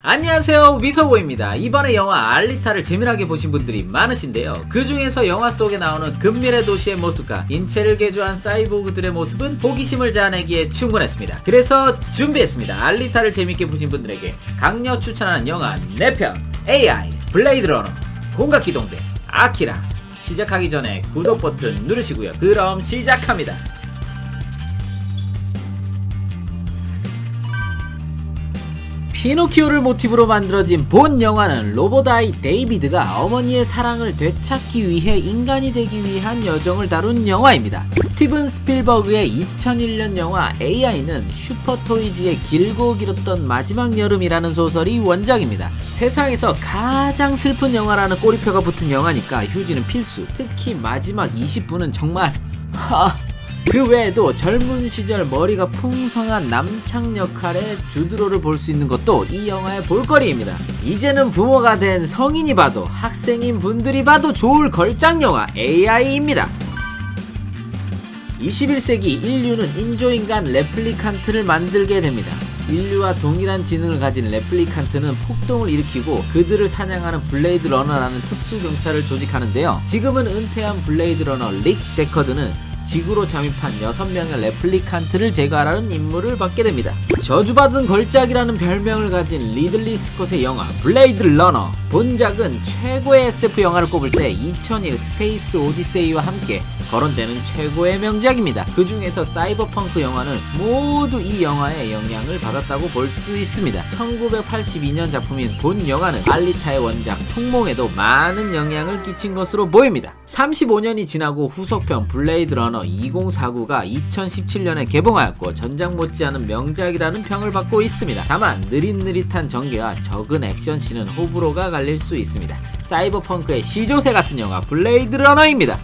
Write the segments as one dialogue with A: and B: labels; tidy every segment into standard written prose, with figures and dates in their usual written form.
A: 안녕하세요, 위서보입니다. 이번에 영화 알리타를 재미나게 보신 분들이 많으신데요, 그 중에서 영화 속에 나오는 근밀의 도시의 모습과 인체를 개조한 사이보그들의 모습은 호기심을 자아내기에 충분했습니다. 그래서 준비했습니다. 알리타를 재밌게 보신 분들에게 강력 추천하는 영화 4편, AI, 블레이드 러너, 공각기동대, 아키라. 시작하기 전에 구독 버튼 누르시고요. 그럼 시작합니다. 피노키오를 모티브로 만들어진 본 영화는 로봇 아이 데이비드가 어머니의 사랑을 되찾기 위해 인간이 되기 위한 여정을 다룬 영화입니다. 스티븐 스필버그의 2001년 영화 AI는 슈퍼토이즈의 길고 길었던 마지막 여름이라는 소설이 원작입니다. 세상에서 가장 슬픈 영화라는 꼬리표가 붙은 영화니까 휴지는 필수. 특히 마지막 20분은 정말 그 외에도 젊은 시절 머리가 풍성한 남창 역할의 주드로를 볼 수 있는 것도 이 영화의 볼거리입니다. 이제는 부모가 된 성인이 봐도 학생인 분들이 봐도 좋을 걸작 영화 AI입니다. 21세기 인류는 인조인간 레플리칸트를 만들게 됩니다. 인류와 동일한 지능을 가진 레플리칸트는 폭동을 일으키고 그들을 사냥하는 블레이드 러너라는 특수 경찰을 조직하는데요. 지금은 은퇴한 블레이드 러너 릭 데커드는 지구로 잠입한 6명의 레플리칸트를 제거하라는 임무를 받게 됩니다. 저주받은 걸작이라는 별명을 가진 리들리 스콧의 영화 블레이드 러너. 본작은 최고의 SF 영화를 꼽을 때 2001 스페이스 오디세이와 함께 거론되는 최고의 명작입니다. 그 중에서 사이버펑크 영화는 모두 이 영화의 영향을 받았다고 볼 수 있습니다. 1982년 작품인 본 영화는 알리타의 원작 총몽에도 많은 영향을 끼친 것으로 보입니다. 35년이 지나고 후속편 블레이드 러너 2049가 2017년에 개봉하였고 전작 못지않은 명작이라는 평을 받고 있습니다. 다만 느릿느릿한 전개와 적은 액션씬은 호불호가 갈릴 수 있습니다. 사이버펑크의 시조새 같은 영화 블레이드 러너입니다.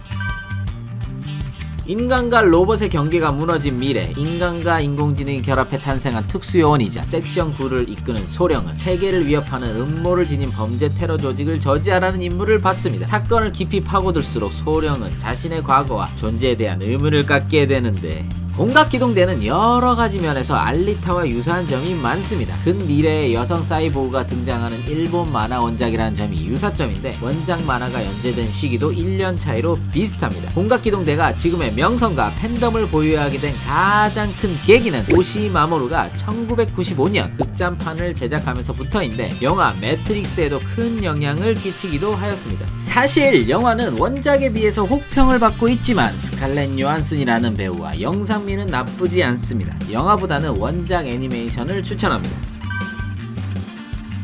A: 인간과 로봇의 경계가 무너진 미래, 인간과 인공지능이 결합해 탄생한 특수요원이자 섹션 9를 이끄는 소령은 세계를 위협하는 음모를 지닌 범죄 테러 조직을 저지하라는 임무를 받습니다. 사건을 깊이 파고들수록 소령은 자신의 과거와 존재에 대한 의문을 갖게 되는데, 공각기동대는 여러가지 면에서 알리타와 유사한 점이 많습니다. 근미래의 여성 사이보그가 등장하는 일본 만화 원작이라는 점이 유사점인데, 원작 만화가 연재된 시기도 1년 차이로 비슷합니다. 공각기동대가 지금의 명성과 팬덤을 보유하게 된 가장 큰 계기는 오시 마모루가 1995년 극장판을 제작하면서부터인데, 영화 매트릭스에도 큰 영향을 끼치기도 하였습니다. 사실 영화는 원작에 비해서 혹평을 받고 있지만 스칼렛 요한슨이라는 배우와 영상미는 나쁘지 않습니다. 영화보다는 원작 애니메이션을 추천합니다.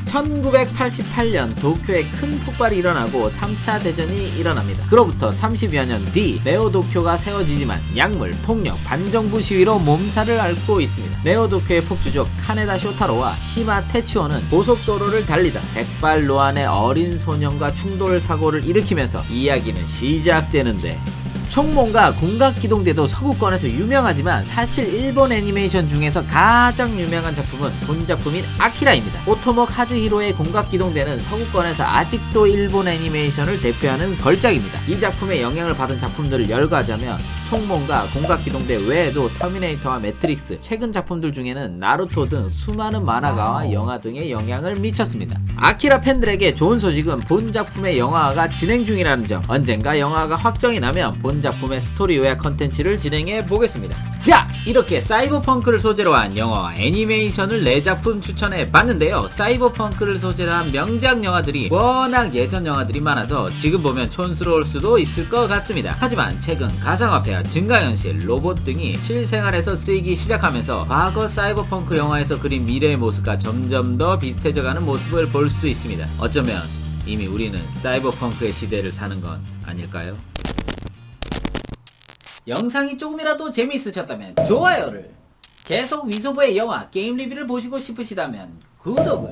A: 1988년 도쿄에 큰 폭발이 일어나고 3차 대전이 일어납니다. 그로부터 30여 년 뒤 네오도쿄가 세워지지만 약물, 폭력, 반정부 시위로 몸살을 앓고 있습니다. 네오도쿄의 폭주족 카네다 쇼타로와 시마 테츠오는 고속도로를 달리다 백발노안의 어린 소년과 충돌 사고를 일으키면서 이야기는 시작되는데, 총몽과 공각기동대도 서구권에서 유명하지만 사실 일본 애니메이션 중에서 가장 유명한 작품은 본 작품인 아키라입니다. 오토모 카즈히로의 공각기동대는 서구권에서 아직도 일본 애니메이션을 대표하는 걸작입니다. 이 작품에 영향을 받은 작품들을 열거하자면 총몽과 공각기동대 외에도 터미네이터와 매트릭스, 최근 작품들 중에는 나루토 등 수많은 만화가와 영화 등에 영향을 미쳤습니다. 아키라 팬들에게 좋은 소식은 본 작품의 영화화가 진행 중이라는 점. 언젠가 영화가 확정이 나면 본 작품의 스토리 요약 컨텐츠를 진행해 보겠습니다. 자, 이렇게 사이버펑크를 소재로 한 영화와 애니메이션을 4작품 추천해 봤는데요. 사이버펑크를 소재로 한 명작 영화들이 워낙 예전 영화들이 많아서 지금 보면 촌스러울 수도 있을 것 같습니다. 하지만 최근 가상화폐와 증강현실, 로봇 등이 실생활에서 쓰이기 시작하면서 과거 사이버펑크 영화에서 그린 미래의 모습과 점점 더 비슷해져가는 모습을 볼 수 있습니다. 어쩌면 이미 우리는 사이버펑크의 시대를 사는 건 아닐까요? 영상이 조금이라도 재미있으셨다면 좋아요를, 계속 위서버의 영화 게임 리뷰를 보시고 싶으시다면 구독을,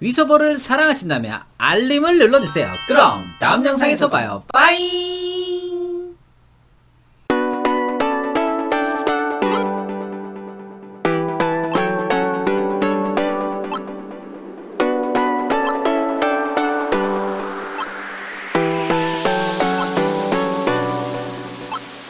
A: 위서버를 사랑하신다면 알림을 눌러주세요. 그럼 다음 영상에서 봐요. 빠이.